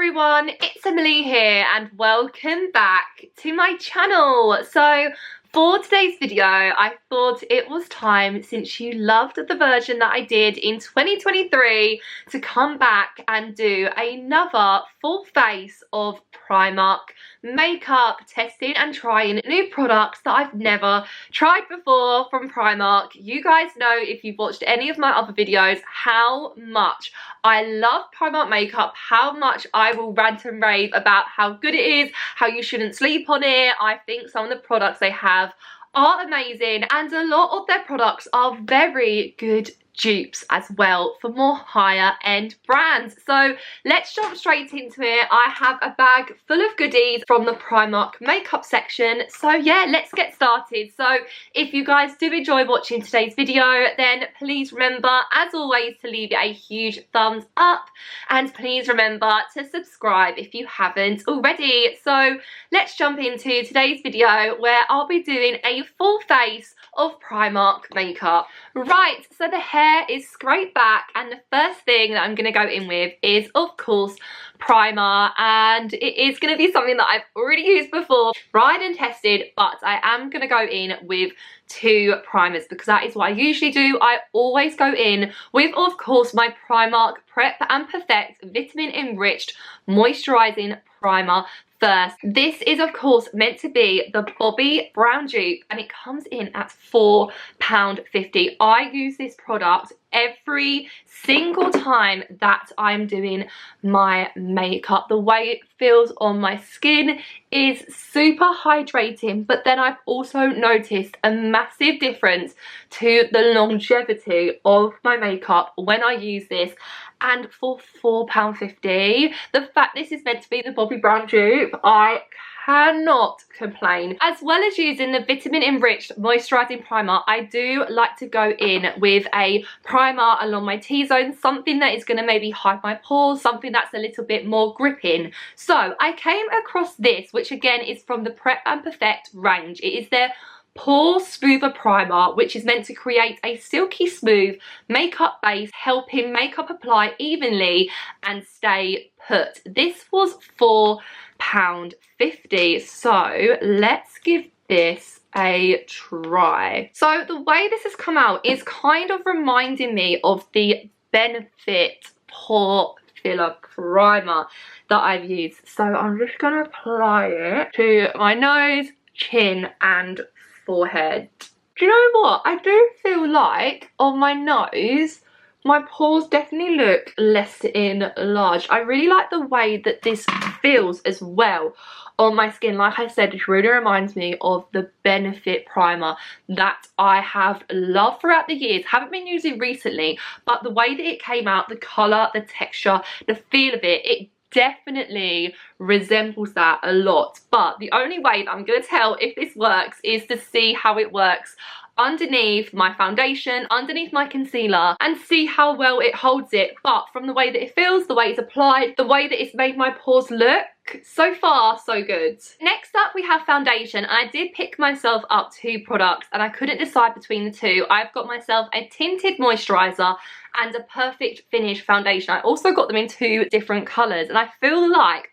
everyone, it's Emily here and welcome back to my channel. So for today's video, I thought it was time, since you loved the version that I did in 2023, to come back and do another full face of Primark makeup, testing and trying new products that I've never tried before from Primark. You guys know, if you've watched any of my other videos, how much I love Primark makeup, how much I will rant and rave about how good it is, how you shouldn't sleep on it. I think some of the products they have are amazing, and a lot of their products are very good dupes as well for more higher end brands. So let's jump straight into it. I have a bag full of goodies from the Primark makeup section, so yeah, let's get started. So if you guys do enjoy watching today's video, then please remember, as always, to leave it a huge thumbs up, and please remember to subscribe if you haven't already. So let's jump into today's video, where I'll be doing a full face of Primark makeup. Right, so the hair is straight back, and the first thing that I'm going to go in with is, of course, primer, and it is going to be something that I've already used before, tried and tested, but I am going to go in with two primers because that is what I usually do. I always go in with, of course, my Primark Prep and Perfect Vitamin Enriched Moisturising Primer first. This is, of course, meant to be the Bobbi Brown dupe, and it comes in at £4.50. I use this product every single time that I'm doing my makeup. The way it feels on my skin is super hydrating, but then I've also noticed a massive difference to the longevity of my makeup when I use this. And for £4.50, the fact this is meant to be the Bobbi Brown dupe, I cannot complain. As well as using the vitamin enriched moisturising primer, I do like to go in with a primer along my T-zone, something that is going to maybe hide my pores, something that's a little bit more gripping. So I came across this, which again is from the Prep and Perfect range. It is their Pore Smoother Primer, which is meant to create a silky smooth makeup base, helping makeup apply evenly and stay put. This was £4.50, so let's give this a try. So the way this has come out is kind of reminding me of the Benefit Pore Filler Primer that I've used. So I'm just going to apply it to my nose, chin and forehead. Do you know what? I do feel like on my nose, my pores definitely look less enlarged. I really like the way that this feels as well on my skin. Like I said, it really reminds me of the Benefit primer that I have loved throughout the years. Haven't been using recently, but the way that it came out, the colour, the texture, the feel of it, it definitely resembles that a lot. But the only way that I'm going to tell if this works is to see how it works underneath my foundation, underneath my concealer, and see how well it holds it. But from the way that it feels, the way it's applied, the way that it's made my pores look, so far so good. Next up we have foundation. I did pick myself up two products and I couldn't decide between the two. I've got myself a Tinted Moisturiser and a Perfect Finish foundation. I also got them in two different colours, and I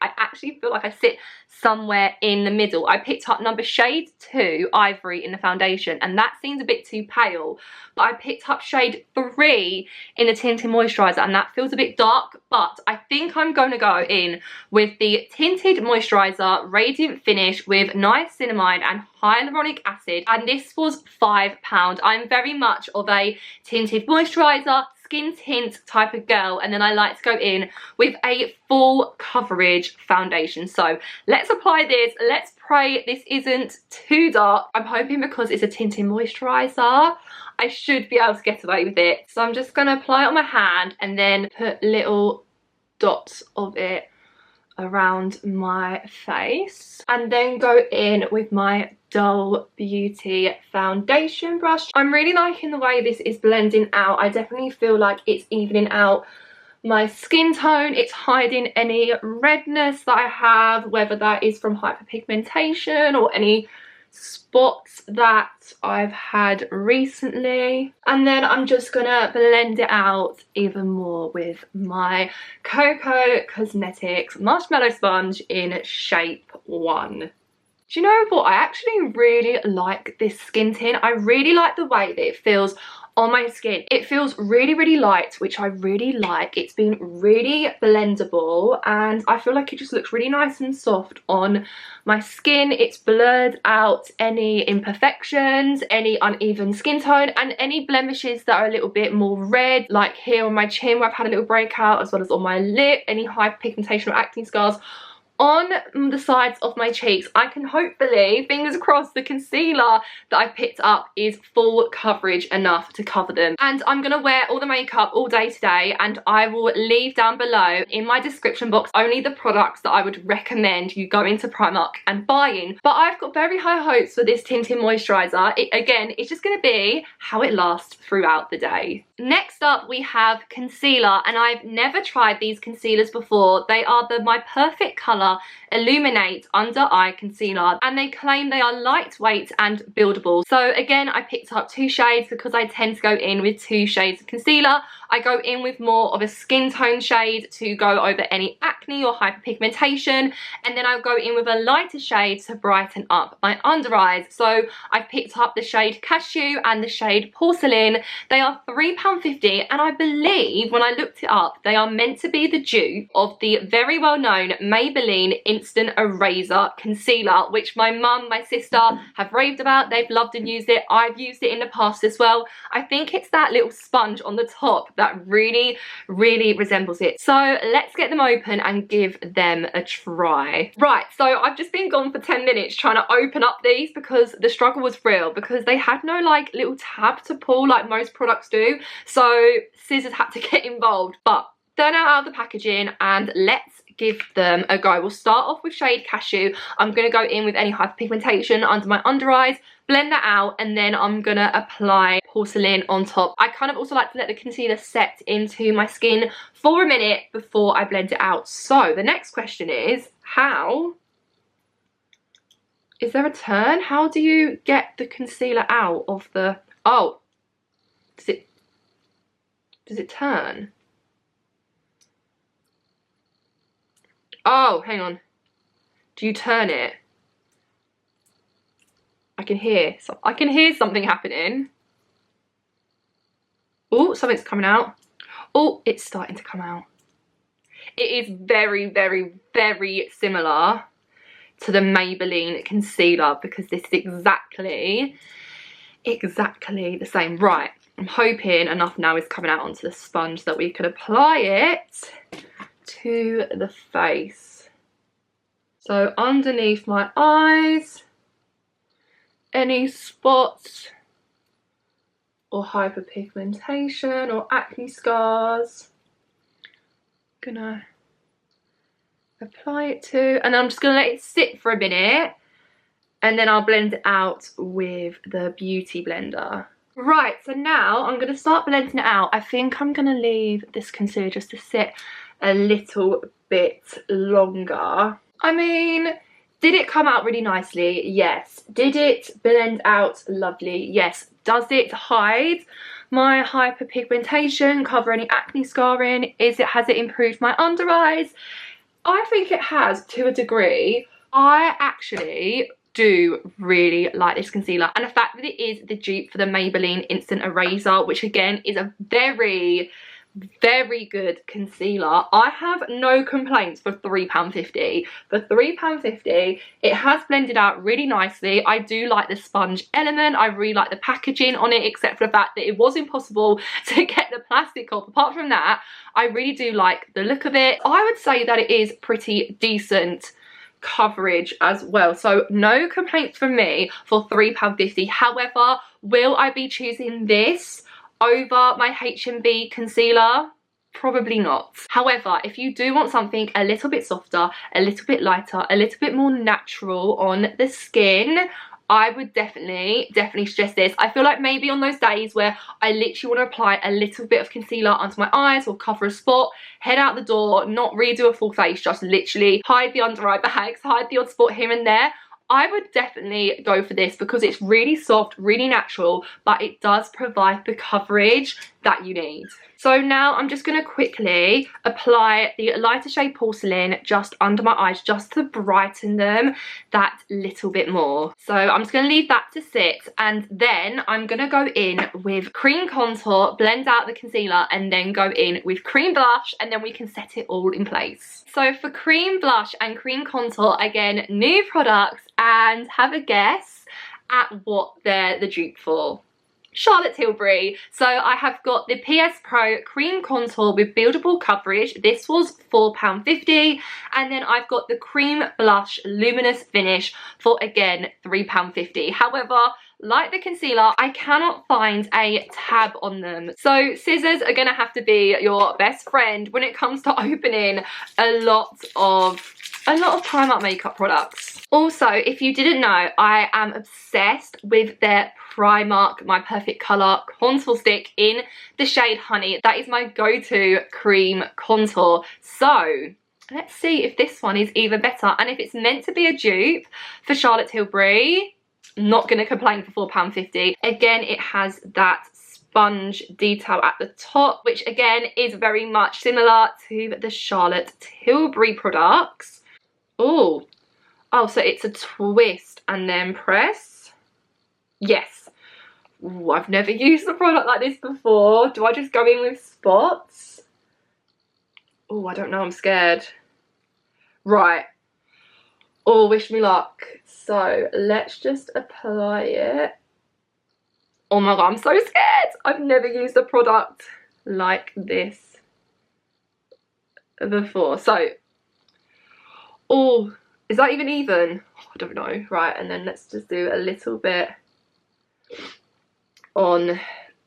actually feel like I sit somewhere in the middle. I picked up number shade 2 Ivory in the foundation, and that seems a bit too pale, but I picked up shade 3 in the Tinted Moisturiser, and that feels a bit dark. But I think I'm going to go in with the Tinted Moisturiser Radiant Finish with niacinamide and hyaluronic acid, and this was £5. I'm very much of a tinted moisturiser, skin tint type of girl, and then I like to go in with a full coverage foundation. So let's apply this. Let's pray this isn't too dark. I'm hoping because it's a tinted moisturiser, I should be able to get away with it. So I'm just going to apply it on my hand and then put little dots of it around my face, and then go in with my Dull Beauty foundation brush. I'm really liking the way this is blending out. I definitely feel like it's evening out my skin tone. It's hiding any redness that I have, whether that is from hyperpigmentation or any spots that I've had recently, and then I'm just gonna blend it out even more with my Cocoa Cosmetics Marshmallow Sponge in Shape 1. Do you know what? I actually really like this skin tint. I really like the way that it feels on my skin. It feels really, really light, which I really like. It's been really blendable, and I feel like it just looks really nice and soft on my skin. It's blurred out any imperfections, any uneven skin tone, and any blemishes that are a little bit more red, like here on my chin where I've had a little breakout, as well as on my lip, any hyperpigmentation or acne scars on the sides of my cheeks. I can hopefully, fingers crossed, the concealer that I picked up is full coverage enough to cover them. And I'm gonna wear all the makeup all day today, and I will leave down below in my description box only the products that I would recommend you go into Primark and buy in. But I've got very high hopes for this Tinted Moisturiser. Again, it's just gonna be how it lasts throughout the day. Next up, we have concealer, and I've never tried these concealers before. They are my perfect colour Illuminate Under Eye Concealer, and they claim they are lightweight and buildable. So again, I picked up 2 shades because I tend to go in with 2 shades of concealer. I go in with more of a skin tone shade to go over any acne or hyperpigmentation, and then I'll go in with a lighter shade to brighten up my under eyes. So I picked up the shade Cashew and the shade Porcelain. They are £3.50, and I believe when I looked it up, they are meant to be the dupe of the very well-known Maybelline Instant Eraser Concealer, which my mum, my sister have raved about. They've loved and used it. I've used it in the past as well. I think it's that little sponge on the top that really, really resembles it. So let's get them open and give them a try. Right, so I've just been gone for 10 minutes trying to open up these because the struggle was real, because they had no like little tab to pull like most products do. So scissors had to get involved, but they're now out of the packaging and let's give them a go. We'll start off with shade Cashew. I'm going to go in with any hyperpigmentation under my under eyes, blend that out, and then I'm going to apply Porcelain on top. I kind of also like to let the concealer set into my skin for a minute before I blend it out. So the next question is, is there a turn? How do you get the concealer out of the, oh, does it turn? Oh, hang on. Do you turn it? I can hear something happening. Oh, something's coming out. Oh, it's starting to come out. It is very, very, very similar to the Maybelline concealer, because this is exactly the same. Right, I'm hoping enough now is coming out onto the sponge that we can apply it to the face. So underneath my eyes, any spots or hyperpigmentation or acne scars, gonna apply it to, and I'm just gonna let it sit for a minute, and then I'll blend it out with the beauty blender. Right, so now I'm gonna start blending it out. I think I'm gonna leave this concealer just to sit a little bit longer. I mean, did it come out really nicely? Yes. Did it blend out lovely? Yes. Does it hide my hyperpigmentation, cover any acne scarring? Has it improved my under eyes? I think it has, to a degree. I actually do really like this concealer, and the fact that it is the dupe for the Maybelline Instant Eraser, which again is a very, very good concealer. I have no complaints for £3.50. For £3.50, it has blended out really nicely. I do like the sponge element. I really like the packaging on it, except for the fact that it was impossible to get the plastic off. Apart from that, I really do like the look of it. I would say that it is pretty decent coverage as well, so no complaints from me for £3.50. However, will I be choosing this over my H&B concealer? Probably not. However, if you do want something a little bit softer, a little bit lighter, a little bit more natural on the skin, I would definitely suggest this. I feel like maybe on those days where I literally want to apply a little bit of concealer under my eyes or cover a spot, head out the door, not redo a full face, just literally hide the under eye bags, hide the odd spot here and there, I would definitely go for this because it's really soft, really natural, but it does provide the coverage that you need. So now I'm just going to quickly apply the lighter shade Porcelain just under my eyes, just to brighten them that little bit more. So I'm just going to leave that to sit, and then I'm going to go in with cream contour, blend out the concealer, and then go in with cream blush, and then we can set it all in place. So for cream blush and cream contour, again, new products, and have a guess at what they're the dupe for. Charlotte Tilbury. So I have got the PS Pro Cream Contour with buildable coverage. This was £4.50. And then I've got the Cream Blush Luminous Finish for, again, £3.50. However, like the concealer, I cannot find a tab on them. So scissors are going to have to be your best friend when it comes to opening a lot of Primark makeup products. Also, if you didn't know, I am obsessed with their Primark My Perfect Colour contour stick in the shade Honey. That is my go-to cream contour. So let's see if this one is even better. And if it's meant to be a dupe for Charlotte Tilbury, not going to complain for £4.50. Again, it has that sponge detail at the top, which again is very much similar to the Charlotte Tilbury products. Oh, so it's a twist and then press. Yes. Ooh, I've never used a product like this before. Do I just go in with spots? Oh, I don't know, I'm scared. Right. Oh, wish me luck. So let's just apply it. Oh my god, I'm so scared. I've never used a product like this before. So, oh, is that even? Oh, I don't know. Right, and then let's just do a little bit on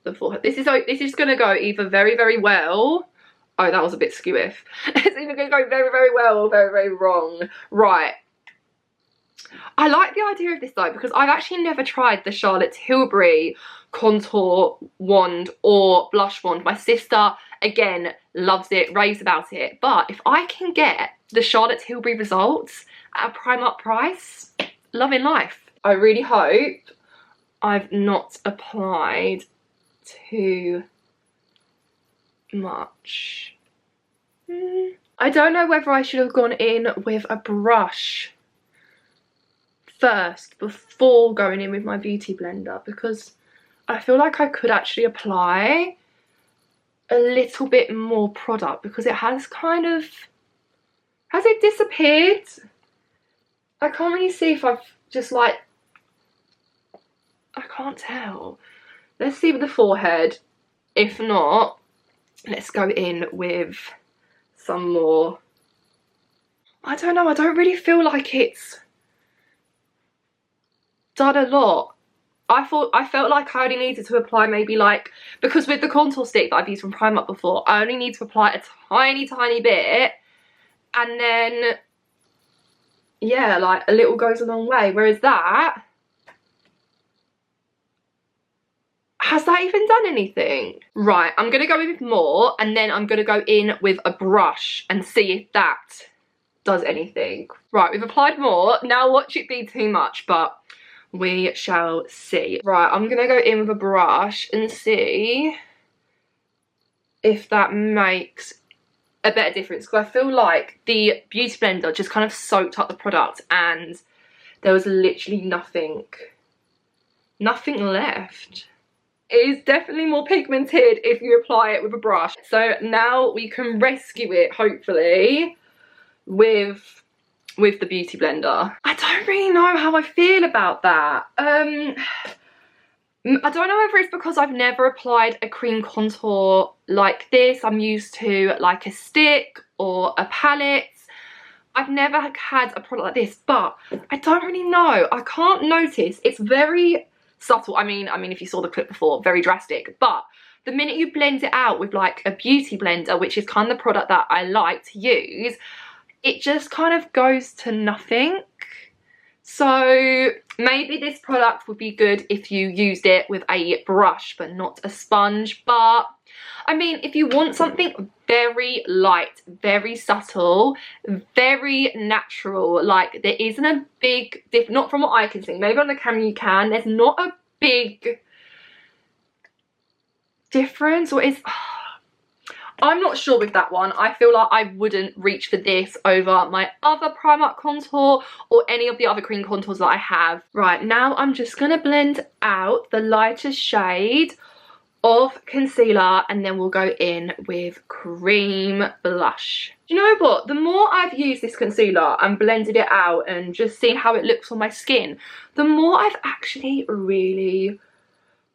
the forehead. This is going to go either very, very well. Oh, that was a bit skewiff. It's either going to go very, very well or very, very wrong. Right. I like the idea of this though, because I've actually never tried the Charlotte Tilbury contour wand or blush wand. My sister, again, loves it, raves about it. But if I can get the Charlotte Tilbury results at a Primark price, loving life. I really hope I've not applied too much. I don't know whether I should have gone in with a brush first before going in with my beauty blender, because I feel like I could actually apply a little bit more product, because it has kind of, has it disappeared? I can't really see if I've just like, I can't tell. Let's see with the forehead. If not, let's go in with some more. I don't know, I don't really feel like it's done a lot. I felt like I only needed to apply maybe like, because with the contour stick that I've used from Primark before, I only need to apply a tiny bit, and then yeah, like a little goes a long way. Whereas that, has that even done anything? Right, I'm gonna go in with more, and then I'm gonna go in with a brush and see if that does anything. Right, we've applied more. Now watch it be too much, but we shall see. Right, I'm gonna go in with a brush and see if that makes a better difference, because I feel like the beauty blender just kind of soaked up the product and there was literally nothing left. It is definitely more pigmented if you apply it with a brush. So now we can rescue it, hopefully, with the beauty blender. I don't really know how I feel about that. I don't know whether it's because I've never applied a cream contour like this. I'm used to like a stick or a palette. I've never had a product like this, but I don't really know. I can't notice. It's very subtle. I mean, if you saw the clip before, very drastic. But the minute you blend it out with like a beauty blender, which is kind of the product that I like to use, it just kind of goes to nothing. So maybe this product would be good if you used it with a brush but not a sponge, but I mean, if you want something very light, very subtle, very natural, like there isn't a big not from what I can see, maybe on the camera you can, there's not a big difference, or is I'm not sure with that one. I feel like I wouldn't reach for this over my other Primark contour or any of the other cream contours that I have. Right, now I'm just going to blend out the lighter shade of concealer, and then we'll go in with cream blush. Do you know what? The more I've used this concealer and blended it out and just seen how it looks on my skin, the more I've actually really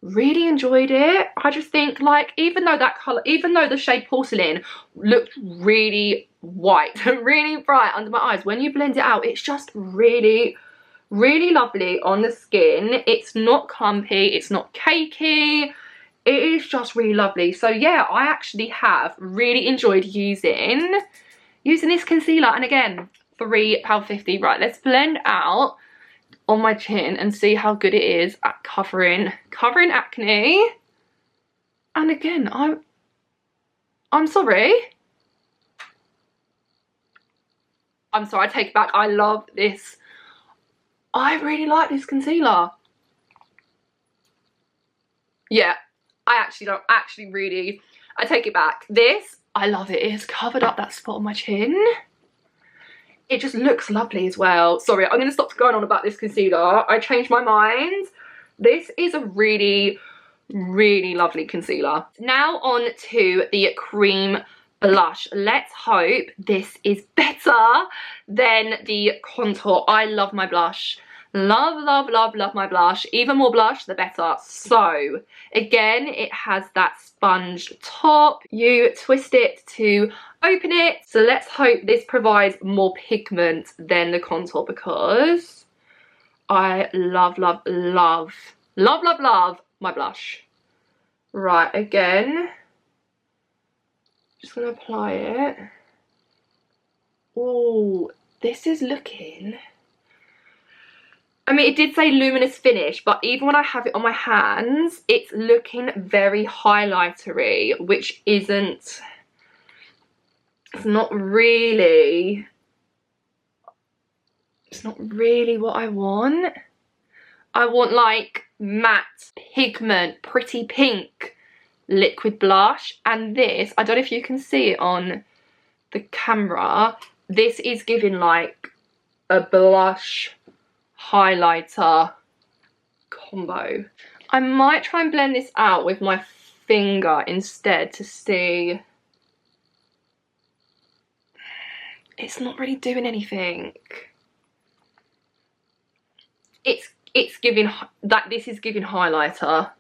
enjoyed it. I just think, like, even though that colour, even though the shade Porcelain looked really white and really bright under my eyes, when you blend it out, it's just really lovely on the skin. It's not clumpy, it's not cakey. It is just really lovely. So yeah, I actually have really enjoyed using this concealer. And again, £3.50. Right, let's blend out on my chin and see how good it is at covering acne. And again, I'm sorry, I take it back. I love this. I really like this concealer. Yeah, I take it back. This, I love it. It's covered up that spot on my chin. It just looks lovely as well. Sorry, I'm going to stop going on about this concealer. I changed my mind. This is a really lovely concealer. Now on to the cream blush. Let's hope this is better than the contour. I love my blush. Love my blush. Even more blush, the better. So, again, it has that sponge top. You twist it to open it. So let's hope this provides more pigment than the contour, because I love my blush. Right, again, just gonna apply it. Oh, this is looking, I mean, it did say luminous finish, but even when I have it on my hands, it's looking very highlightery, which isn't, it's not really what I want. I want like matte pigment, pretty pink liquid blush. And this, I don't know if you can see it on the camera, this is giving like a blush highlighter combo. I might try and blend this out with my finger instead to see. It's not really doing anything. It's giving that, this is giving highlighter.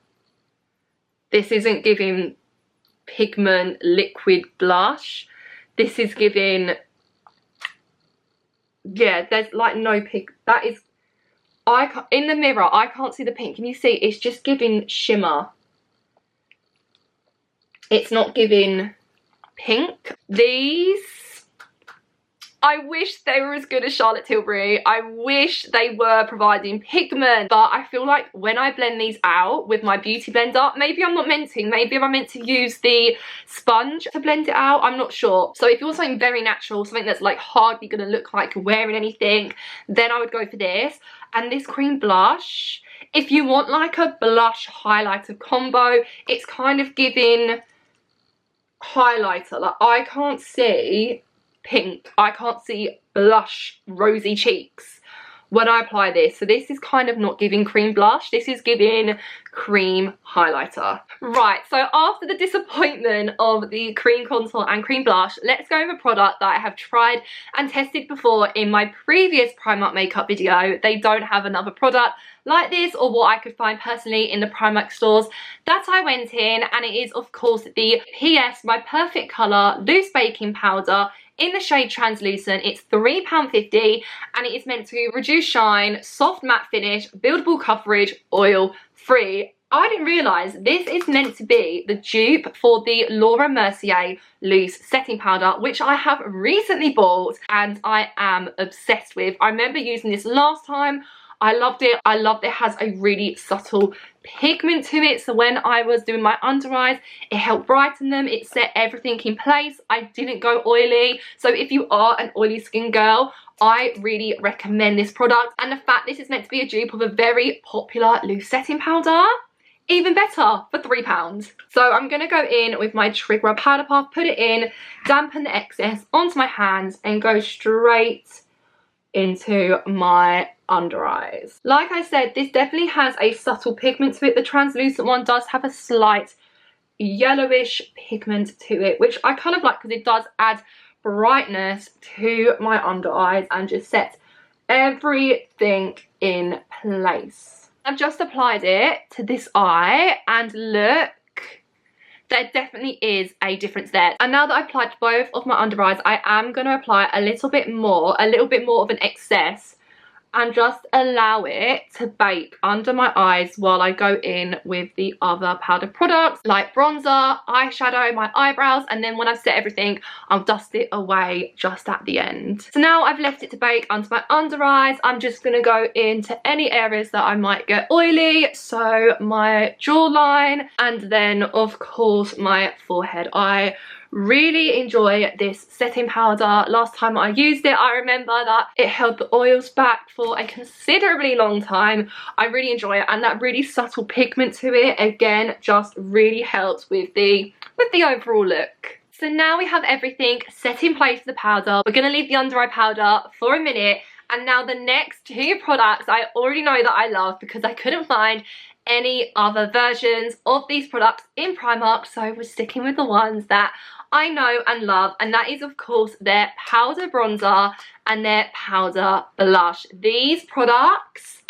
This isn't giving pigment liquid blush. This is giving, yeah, there's like no pink. That is, in the mirror I can't see the pink. Can you see? It's just giving shimmer. It's not giving pink. These, I wish they were as good as Charlotte Tilbury. I wish they were providing pigment, but I feel like when I blend these out with my beauty blender, maybe I'm not meant to. Maybe I'm meant to use the sponge to blend it out. I'm not sure. So if you want something very natural, something that's like hardly gonna look like you're wearing anything, then I would go for this. And this cream blush, if you want like a blush highlighter combo, it's kind of giving highlighter. Like, I can't see pink, I can't see blush rosy cheeks when I apply this. So this is kind of not giving cream blush, this is giving cream highlighter. Right, so after the disappointment of the cream contour and cream blush, let's go with a product that I have tried and tested before in my previous Primark makeup video. They don't have another product like this, or what I could find personally in the Primark stores that I went in, and it is of course the PS My Perfect Colour Loose Baking Powder in the shade Translucent. It's £3.50 and it is meant to reduce shine, soft matte finish, buildable coverage, oil free. I didn't realise this is meant to be the dupe for the Laura Mercier Loose Setting Powder, which I have recently bought and I am obsessed with. I remember using this last time I loved it. I loved it has a really subtle pigment to it, so when I was doing my under eyes, it helped brighten them. It set everything in place. I didn't go oily, so if you are an oily skin girl, I really recommend this product. And the fact this is meant to be a dupe of a very popular loose setting powder, even better, for £3. So I'm going to go in with my Trigger powder puff, put it in, dampen the excess onto my hands, and go straight into my under eyes. Like I said, this definitely has a subtle pigment to it. The translucent one does have a slight yellowish pigment to it, which I kind of like because it does add brightness to my under eyes and just sets everything in place. I've just applied it to this eye and look, there definitely is a difference there. And now that I've applied both of my under eyes, I am going to apply a little bit more of an excess, and just allow it to bake under my eyes while I go in with the other powder products like bronzer, eyeshadow, my eyebrows, and then when I've set everything, I'll dust it away just at the end. So now I've left it to bake under my under eyes. I'm just going to go into any areas that I might get oily, so my jawline, and then of course my forehead. I really enjoy this setting powder. Last time I used it, I remember that it held the oils back for a considerably long time. I really enjoy it, and that really subtle pigment to it again just really helps with the overall look. So now we have everything set in place for the powder. We're going to leave the under eye powder for a minute, and now the next two products I already know that I love because I couldn't find any other versions of these products in Primark, so we're sticking with the ones that I know and love, and that is of course their powder bronzer and their powder blush. These products,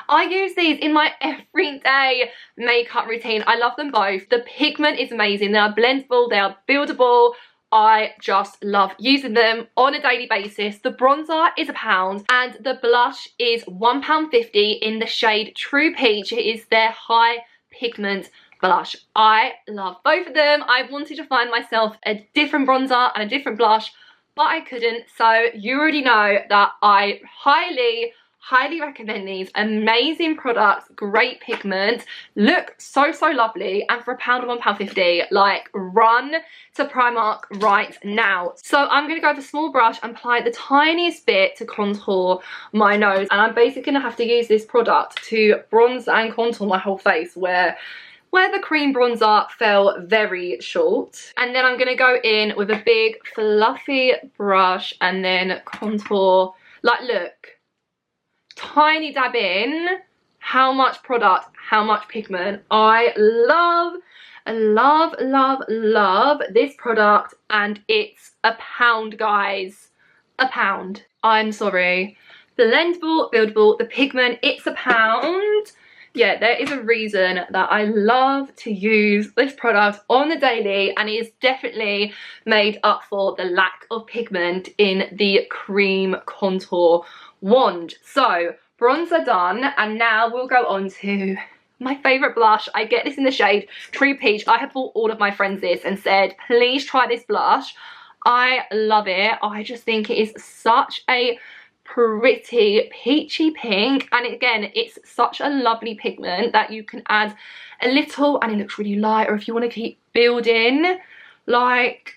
I use these in my everyday makeup routine. I love them both. The pigment is amazing. They are blendable, they are buildable. I just love using them on a daily basis. The bronzer is £1 and the blush is £1.50 in the shade True Peach. It is their high pigment blush. I love both of them. I wanted to find myself a different bronzer and a different blush, but I couldn't. So you already know that I highly recommend these amazing products. Great pigment, look so lovely, and for £1 or £1.50, like, run to Primark right now. So I'm going to go with a small brush and apply the tiniest bit to contour my nose, and I'm basically going to have to use this product to bronze and contour my whole face where the cream bronzer fell very short. And then I'm going to go in with a big fluffy brush and then contour, like, look, tiny dab in. How much product, how much pigment. I love this product, and it's £1, guys. £1. I'm sorry. Blendable, buildable, the pigment, it's £1. Yeah, there is a reason that I love to use this product on the daily, and it is definitely made up for the lack of pigment in the cream contour wand. So bronzer done, and now we'll go on to my favourite blush. I get this in the shade True Peach. I have bought all of my friends this and said, please try this blush. I love it. I just think it is such a pretty peachy pink, and again, it's such a lovely pigment that you can add a little and it looks really light, or if you want to keep building, like,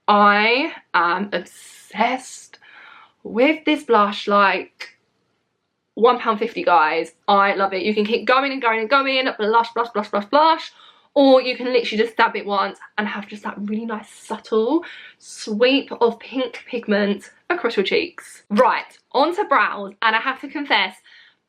I am obsessed with this blush. Like, £1.50, guys. I love it. You can keep going and going and going, blush, blush, blush, blush, blush, or you can literally just dab it once and have just that really nice subtle sweep of pink pigment across your cheeks. Right, onto brows, and I have to confess,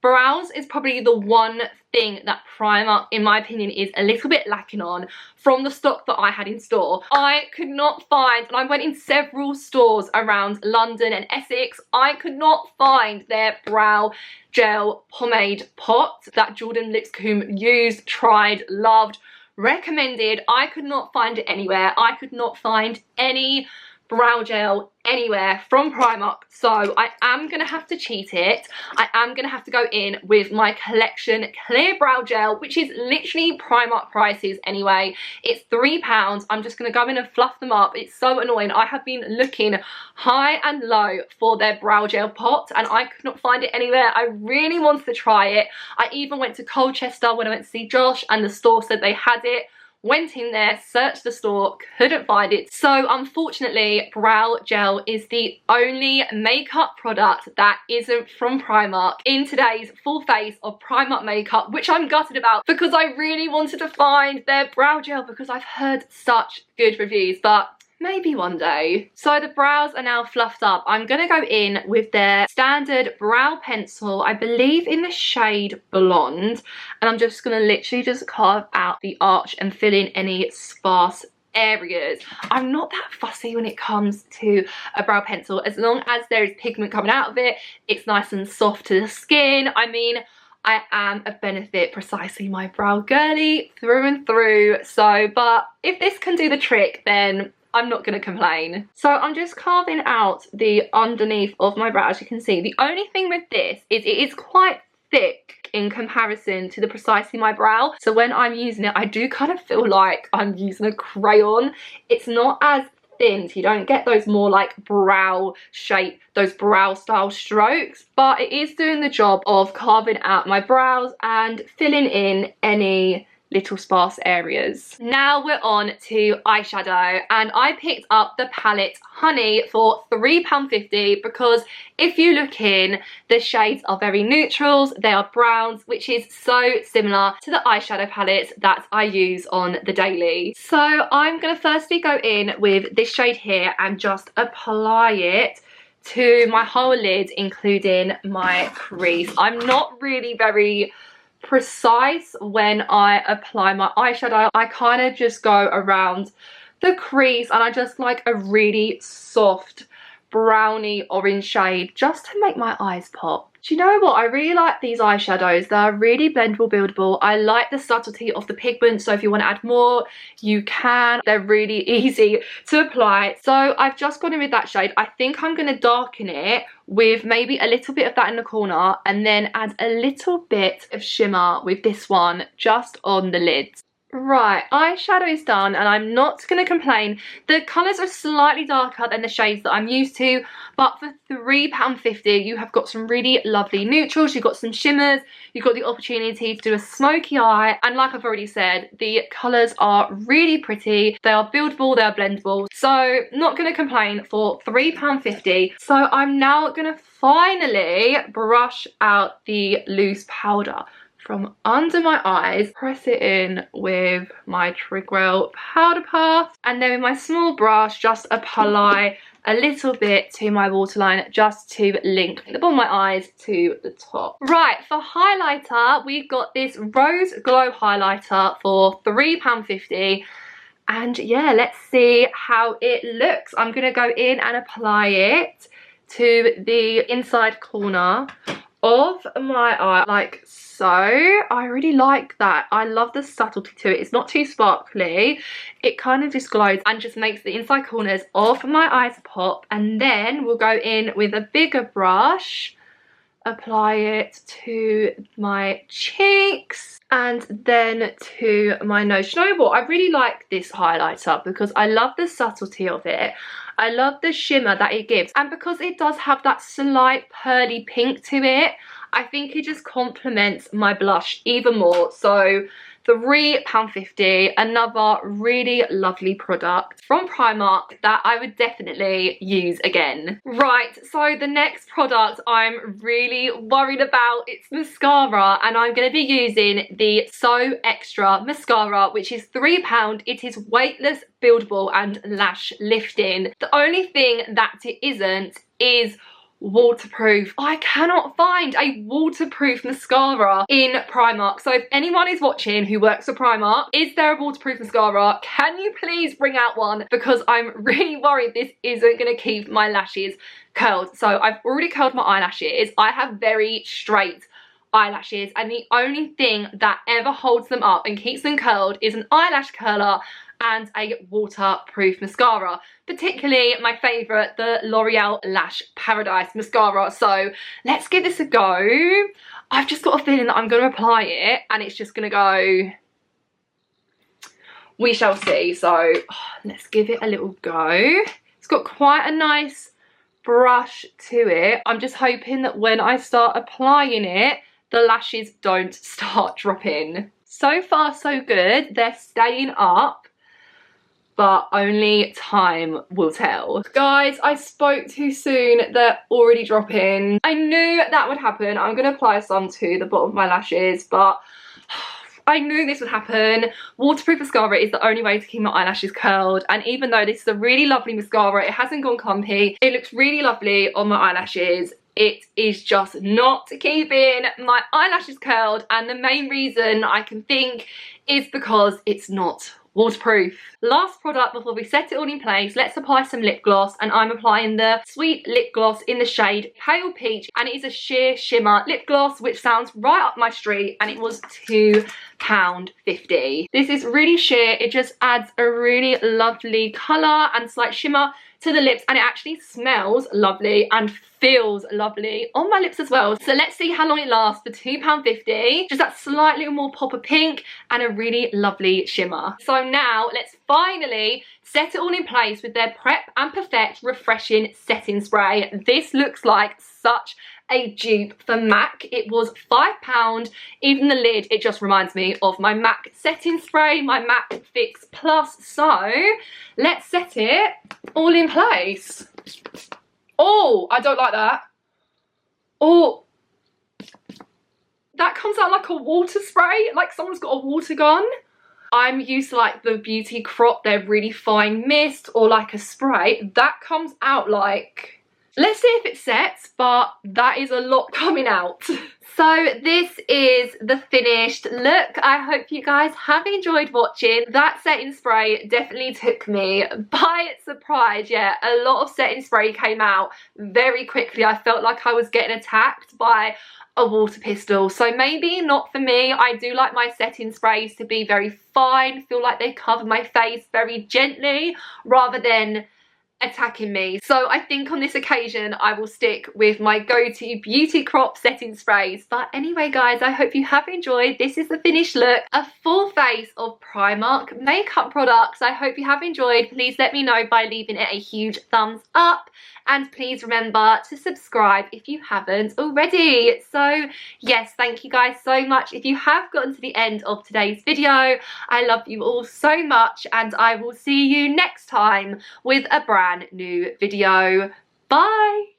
brows is probably the one thing that Primark, in my opinion, is a little bit lacking on from the stock that I had in store. I could not find, and I went in several stores around London and Essex, I could not find their brow gel pomade pot that Jordan Lipscomb used, tried, loved, recommended. I could not find it anywhere. I could not find any brow gel anywhere from Primark, so I am gonna have to cheat it. I am gonna have to go in with my collection clear brow gel, which is literally Primark prices anyway. It's £3. I'm just gonna go in and fluff them up. It's so annoying. I have been looking high and low for their brow gel pot and I could not find it anywhere. I really wanted to try it. I even went to Colchester when I went to see Josh and the store said they had it. Went in there, searched the store, couldn't find it. So unfortunately, brow gel is the only makeup product that isn't from Primark in today's full face of Primark makeup, which I'm gutted about because I really wanted to find their brow gel because I've heard such good reviews, but maybe one day. So the brows are now fluffed up. I'm gonna go in with their standard brow pencil, I believe in the shade Blonde, and I'm just gonna literally just carve out the arch and fill in any sparse areas. I'm not that fussy when it comes to a brow pencil, as long as there is pigment coming out of it, it's nice and soft to the skin. I mean, I am a Benefit Precisely My Brow girly through and through, so but if this can do the trick, then I'm not going to complain. So I'm just carving out the underneath of my brow. As you can see, the only thing with this is it is quite thick in comparison to the Precisely My Brow. So when I'm using it, I do kind of feel like I'm using a crayon. It's not as thin, so you don't get those more like brow shape, those brow style strokes, but it is doing the job of carving out my brows and filling in any little sparse areas. Now we're on to eyeshadow, and I picked up the palette Honey for £3.50 because if you look in, the shades are very neutrals, they are browns, which is so similar to the eyeshadow palettes that I use on the daily. So I'm going to firstly go in with this shade here and just apply it to my whole lid, including my crease. I'm not really very precise when I apply my eyeshadow. I kind of just go around the crease and I just like a really soft browny orange shade just to make my eyes pop. Do you know what? I really like these eyeshadows. They're really blendable, buildable. I like the subtlety of the pigment, so if you want to add more, you can. They're really easy to apply. So I've just gone in with that shade. I think I'm going to darken it with maybe a little bit of that in the corner and then add a little bit of shimmer with this one just on the lids. Right, eyeshadow is done and I'm not going to complain. The colours are slightly darker than the shades that I'm used to, but for £3.50 you have got some really lovely neutrals, you've got some shimmers, you've got the opportunity to do a smoky eye, and like I've already said, the colours are really pretty, they are buildable, they are blendable, so not going to complain for £3.50. So I'm now going to finally brush out the loose powder from under my eyes, press it in with my Trigwell powder puff, and then with my small brush just apply a little bit to my waterline just to link the bottom of my eyes to the top. Right, for highlighter, we've got this Rose Glow highlighter for £3.50. And yeah, let's see how it looks. I'm gonna go in and apply it to the inside corner of my eye like so. I really like that. I love the subtlety to it. It's not too sparkly. It kind of just glows and just makes the inside corners of my eyes pop. And then we'll go in with a bigger brush, apply it to my cheeks and then to my nose. You know what? I really like this highlighter because I love the subtlety of it. I love the shimmer that it gives, and because it does have that slight pearly pink to it, I think it just complements my blush even more. So £3.50, another really lovely product from Primark that I would definitely use again. Right, so the next product I'm really worried about, it's mascara, and I'm going to be using the So Extra mascara, which is £3. It is weightless, buildable and lash lifting. The only thing that it isn't is waterproof. I cannot find a waterproof mascara in Primark. So if anyone is watching who works for Primark, is there a waterproof mascara? Can you please bring out one? Because I'm really worried this isn't going to keep my lashes curled. So I've already curled my eyelashes. I have very straight eyelashes, and the only thing that ever holds them up and keeps them curled is an eyelash curler and a waterproof mascara. Particularly my favourite, the L'Oreal Lash Paradise mascara. So let's give this a go. I've just got a feeling that I'm going to apply it and it's just going to go. We shall see. So let's give it a little go. It's got quite a nice brush to it. I'm just hoping that when I start applying it, the lashes don't start dropping. So far so good. They're staying up, but only time will tell. Guys, I spoke too soon. They're already dropping. I knew that would happen. I'm going to apply some to the bottom of my lashes, but I knew this would happen. Waterproof mascara is the only way to keep my eyelashes curled. And even though this is a really lovely mascara, it hasn't gone clumpy. It looks really lovely on my eyelashes. It is just not keeping my eyelashes curled. And the main reason I can think is because it's not waterproof. Last product before we set it all in place, let's apply some lip gloss, and I'm applying the Sweet Lip Gloss in the shade Pale Peach, and it is a sheer shimmer lip gloss which sounds right up my street, and it was £2.50. This is really sheer. It just adds a really lovely colour and slight shimmer to the lips, and it actually smells lovely and feels lovely on my lips as well. So let's see how long it lasts for £2.50. Just that slight little more pop of pink and a really lovely shimmer. So now let's finally set it all in place with their Prep and Perfect Refreshing Setting Spray. This looks like such a dupe for MAC. It was £5. Even the lid, it just reminds me of my MAC setting spray, my MAC Fix Plus. So let's set it all in place. Oh, I don't like that. Oh, that comes out like a water spray, like someone's got a water gun. I'm used to like the Beauty Crop, their really fine mist, or like a spray. That comes out like, let's see if it sets, but that is a lot coming out. So this is the finished look. I hope you guys have enjoyed watching. That setting spray definitely took me by surprise. Yeah, a lot of setting spray came out very quickly. I felt like I was getting attacked by a water pistol. So maybe not for me. I do like my setting sprays to be very fine, feel like they cover my face very gently rather than attacking me. So I think on this occasion I will stick with my go-to Beauty Crop setting sprays. But anyway guys, I hope you have enjoyed. This is the finished look, a full face of Primark makeup products. I hope you have enjoyed. Please let me know by leaving it a huge thumbs up, and please remember to subscribe if you haven't already. So yes, thank you guys so much. If you have gotten to the end of today's video, I love you all so much, and I will see you next time with a brand new video. Bye.